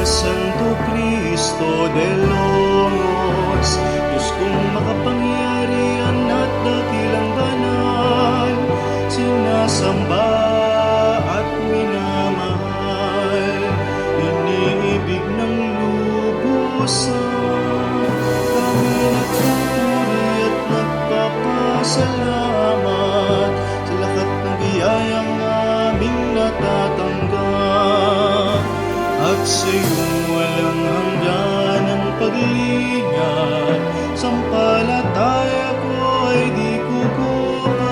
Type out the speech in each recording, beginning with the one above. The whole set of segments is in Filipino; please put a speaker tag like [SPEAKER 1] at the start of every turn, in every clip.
[SPEAKER 1] Santo Cristo de los Diyos kong makapangyarihan at dakilang banal, sinasamba at minamahal, iniibig ng lubusan. Kami nagpupuri at nagpapasalamat sa lahat ng biyayang aming natatanggap. At sa iyong walang hanggan ang pag-iingat, sampalataya ko ay di kukupas.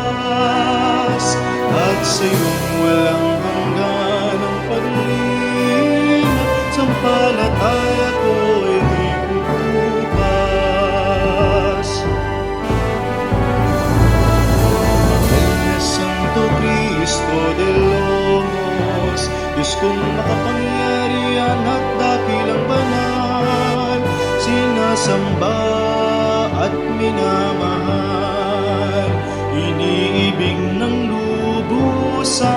[SPEAKER 1] At sa iyong walang hanggan ang pag-iingat, sampalataya ko ay di kukupas. Mahal na Santo Cristo de los Diyos kong makapangyarihan at dakilang banal, sinasamba at minamahal, iniibig ng lubusan.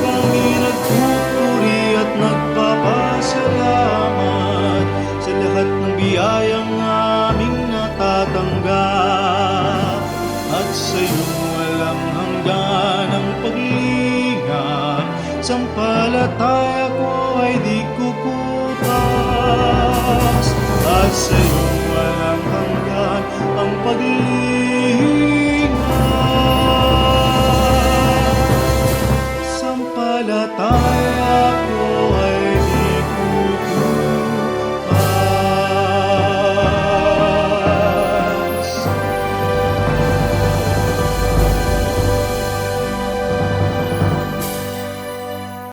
[SPEAKER 1] Kami nagpupuri at nagpapasalamat sa lahat ng biyayang aming natatanggap. At sa iyong walang hanggan ang pag-iingat, sampalataya ko ay di kukupas. At sa iyong walang hanggan ang pag-iingat, sampalataya ko